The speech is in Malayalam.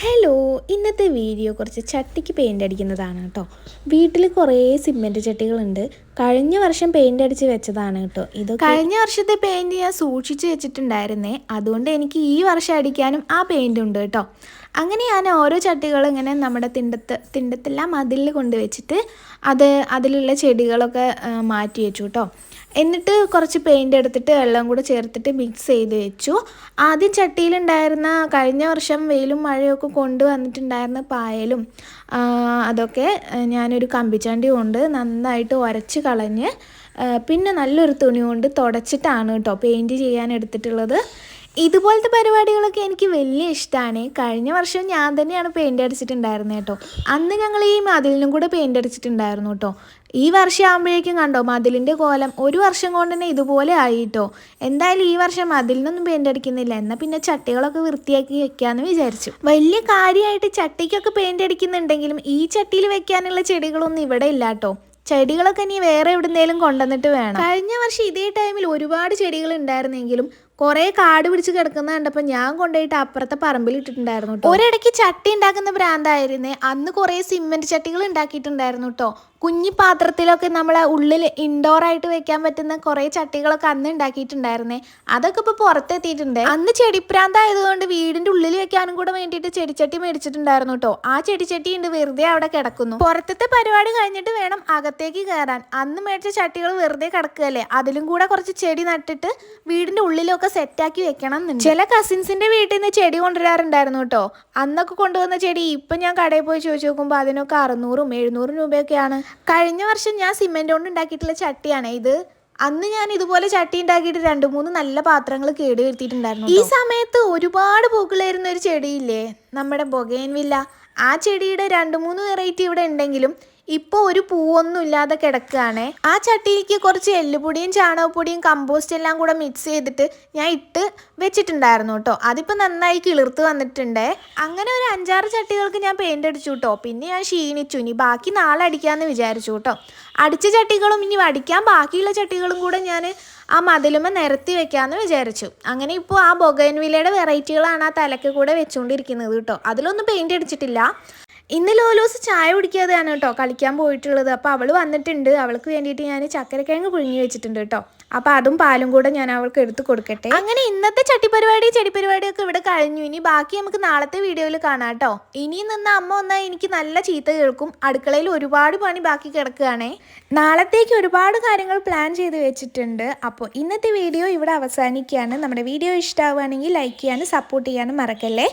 ഹലോ, ഇന്നത്തെ വീഡിയോ കുറച്ച് ചട്ടിക്ക് പെയിൻ്റ് അടിക്കുന്നതാണ് കേട്ടോ. വീട്ടിൽ കുറേ സിമെൻറ്റ് ചട്ടികളുണ്ട്. കഴിഞ്ഞ വർഷം പെയിൻ്റ് അടിച്ച് വെച്ചതാണ് കേട്ടോ. ഇത് കഴിഞ്ഞ വർഷത്തെ പെയിൻറ്റ് ഞാൻ സൂക്ഷിച്ച് വെച്ചിട്ടുണ്ടായിരുന്നേ, അതുകൊണ്ട് എനിക്ക് ഈ വർഷം അടിക്കാനും ആ പെയിൻ്റ് ഉണ്ട് കേട്ടോ. അങ്ങനെ ഞാൻ ഓരോ ചട്ടികളും ഇങ്ങനെ നമ്മുടെ തിണ്ടത്തെല്ലാം മതിലിൽ കൊണ്ടുവച്ചിട്ട് അതിലുള്ള ചെടികളൊക്കെ മാറ്റി വെച്ചു കേട്ടോ. എന്നിട്ട് കുറച്ച് പെയിൻ്റ് എടുത്തിട്ട് വെള്ളം കൂടെ ചേർത്തിട്ട് മിക്സ് ചെയ്ത് വെച്ചു. ആദ്യം ചട്ടിയിലുണ്ടായിരുന്ന കഴിഞ്ഞ വർഷം വെയിലും മഴയൊക്കെ കൊണ്ടുവന്നിട്ടുണ്ടായിരുന്ന പായലും അതൊക്കെ ഞാനൊരു കമ്പിച്ചണ്ടി കൊണ്ട് നന്നായിട്ട് ഉരച്ച് കളഞ്ഞ് പിന്നെ നല്ലൊരു തുണി കൊണ്ട് തുടച്ചിട്ടാണ് കേട്ടോ പെയിൻറ്റ് ചെയ്യാൻ എടുത്തിട്ടുള്ളത്. ഇതുപോലത്തെ പരിപാടികളൊക്കെ എനിക്ക് വലിയ ഇഷ്ടമാണ്. കഴിഞ്ഞ വർഷം ഞാൻ തന്നെയാണ് പെയിൻ്റ് അടിച്ചിട്ടുണ്ടായിരുന്നത് കേട്ടോ. അന്ന് ഞങ്ങൾ ഈ മതിലിനും കൂടെ പെയിൻ്റ് അടിച്ചിട്ടുണ്ടായിരുന്നു കേട്ടോ. ഈ വർഷം ആകുമ്പോഴേക്കും കണ്ടോ മതിലിൻ്റെ കോലം ഒരു വർഷം കൊണ്ട് തന്നെ ഇതുപോലെ ആയിട്ടോ. എന്തായാലും ഈ വർഷം മതിലിനൊന്നും പെയിൻ്റ് അടിക്കുന്നില്ല, എന്നാൽ പിന്നെ ചട്ടികളൊക്കെ വൃത്തിയാക്കി വെക്കാമെന്ന് വിചാരിച്ചു. വലിയ കാര്യമായിട്ട് ചട്ടിക്കൊക്കെ പെയിൻ്റ് അടിക്കുന്നുണ്ടെങ്കിലും ഈ ചട്ടിയിൽ വെക്കാനുള്ള ചെടികളൊന്നും ഇവിടെ ഇല്ല കേട്ടോ. ചെടികളൊക്കെ ഇനി വേറെ എവിടുന്നേലും കൊണ്ടുവന്നിട്ട് വേണം. കഴിഞ്ഞ വർഷം ഇതേ ടൈമിൽ ഒരുപാട് ചെടികൾ ഉണ്ടായിരുന്നെങ്കിലും കുറേ കാട് പിടിച്ച് കിടക്കുന്ന കണ്ടപ്പോൾ ഞാൻ കൊണ്ടുപോയിട്ട് അപ്പുറത്തെ പറമ്പിൽ ഇട്ടിട്ടുണ്ടായിരുന്നു കേട്ടോ. ഒരിടയ്ക്ക് ചട്ടി ഉണ്ടാക്കുന്ന ഭ്രാന്തായിരുന്നേ. അന്ന് കുറേ സിമെൻറ്റ് ചട്ടികൾ ഉണ്ടാക്കിയിട്ടുണ്ടായിരുന്നു കേട്ടോ. കുഞ്ഞി പാത്രത്തിലൊക്കെ നമ്മളെ ഉള്ളിൽ ഇൻഡോറായിട്ട് വെക്കാൻ പറ്റുന്ന കുറേ ചട്ടികളൊക്കെ അന്ന് ഉണ്ടാക്കിയിട്ടുണ്ടായിരുന്നേ. അതൊക്കെ ഇപ്പോൾ പുറത്തെത്തിയിട്ടുണ്ട്. അന്ന് ചെടിപ്രാന്തായതുകൊണ്ട് വീടിൻ്റെ ഉള്ളിൽ വെക്കാനും കൂടെ വേണ്ടിയിട്ട് ചെടിച്ചട്ടി മേടിച്ചിട്ടുണ്ടായിരുന്നു കേട്ടോ. ആ ചെടിച്ചട്ടി ഉണ്ട് വെറുതെ അവിടെ കിടക്കുന്നു. പുറത്തത്തെ പരിപാടി കഴിഞ്ഞിട്ട് വേണം അകത്തേക്ക് കയറാൻ. അന്ന് മേടിച്ച ചട്ടികൾ വെറുതെ കിടക്കുകയല്ലേ, അതിലും കൂടെ കുറച്ച് ചെടി നട്ടിട്ട് വീടിൻ്റെ ഉള്ളിലൊക്കെ സെറ്റാക്കി വെക്കണം. ചില കസിൻസിൻ്റെ വീട്ടിൽ നിന്ന് ചെടി കൊണ്ടുവരാറുണ്ടായിരുന്നു കേട്ടോ. അന്നൊക്കെ കൊണ്ടുവന്ന ചെടി ഇപ്പം ഞാൻ കടയിൽ പോയി ചോദിച്ചു നോക്കുമ്പോൾ അതിനൊക്കെ 600-700 രൂപയൊക്കെയാണ്. കഴിഞ്ഞ വർഷം ഞാൻ സിമെന്റ് കൊണ്ട് ഉണ്ടാക്കിയിട്ടുള്ള ചട്ടിയാണ് ഇത്. അന്ന് ഞാൻ ഇതുപോലെ ചട്ടി ഉണ്ടാക്കിയിട്ട് 2-3 നല്ല പാത്രങ്ങൾ കേട് വരുത്തിയിട്ടുണ്ടായിരുന്നു. ഈ സമയത്ത് ഒരുപാട് പൂക്കളായിരുന്ന ഒരു ചെടിയില്ലേ, നമ്മുടെ ബൊഗൈൻവില്ല, ആ ചെടിയുടെ 2-3 വെറൈറ്റി ഇവിടെ ഉണ്ടെങ്കിലും ഇപ്പോൾ ഒരു പൂവൊന്നും ഇല്ലാതെ കിടക്കുകയാണ്. ആ ചട്ടിയിലേക്ക് കുറച്ച് എല്ലുപൊടിയും ചാണകപ്പൊടിയും കമ്പോസ്റ്റ് എല്ലാം കൂടെ മിക്സ് ചെയ്തിട്ട് ഞാൻ ഇട്ട് വെച്ചിട്ടുണ്ടായിരുന്നു കേട്ടോ. അതിപ്പോൾ നന്നായി കിളിർത്ത് വന്നിട്ടുണ്ട്. അങ്ങനെ ഒരു 5-6 ചട്ടികൾക്ക് ഞാൻ പെയിൻ്റ് അടിച്ചു കേട്ടോ. പിന്നെ ഞാൻ ക്ഷീണിച്ചു, ഇനി ബാക്കി നാളെ അടിക്കാമെന്ന് വിചാരിച്ചു കേട്ടോ. അടിച്ച ചട്ടികളും ഇനി അടിക്കാൻ ബാക്കിയുള്ള ചട്ടികളും കൂടെ ഞാൻ ആ മതിലുമ നിരത്തി വെക്കാമെന്ന് വിചാരിച്ചു. അങ്ങനെ ഇപ്പോൾ ആ ബൊഗൈൻവില്ലയുടെ വെറൈറ്റികളാണ് ആ തലക്ക് കൂടെ വെച്ചുകൊണ്ടിരിക്കുന്നത് കേട്ടോ. അതിലൊന്നും പെയിൻ്റ് അടിച്ചിട്ടില്ല. ഇന്ന് ലോലോസ് ചായ കുടിക്കാതെയാണ് കേട്ടോ കളിക്കാൻ പോയിട്ടുള്ളത്. അപ്പോൾ അവൾ വന്നിട്ടുണ്ട്. അവൾക്ക് വേണ്ടിയിട്ട് ഞാൻ ചക്കരക്കിഴങ്ങ് പുഴുങ്ങി വെച്ചിട്ടുണ്ട് കേട്ടോ. അപ്പോൾ അതും പാലും കൂടെ ഞാൻ അവൾക്ക് എടുത്ത് കൊടുക്കട്ടെ. അങ്ങനെ ഇന്നത്തെ ചെടിപ്പരിപാടിയൊക്കെ ഇവിടെ കഴിഞ്ഞു. ഇനി ബാക്കി നമുക്ക് നാളത്തെ വീഡിയോയിൽ കാണാം കേട്ടോ. ഇനിയും നിന്ന് അമ്മ വന്നാൽ എനിക്ക് നല്ല ചീത്ത കേൾക്കും. അടുക്കളയിൽ ഒരുപാട് പണി ബാക്കി കിടക്കുകയാണേ. നാളത്തേക്ക് ഒരുപാട് കാര്യങ്ങൾ പ്ലാൻ ചെയ്ത് വെച്ചിട്ടുണ്ട്. അപ്പോൾ ഇന്നത്തെ വീഡിയോ ഇവിടെ അവസാനിക്കുകയാണ്. നമ്മുടെ വീഡിയോ ഇഷ്ടമാവുകയാണെങ്കിൽ ലൈക്ക് ചെയ്യാനും സപ്പോർട്ട് ചെയ്യാനും മറക്കല്ലേ.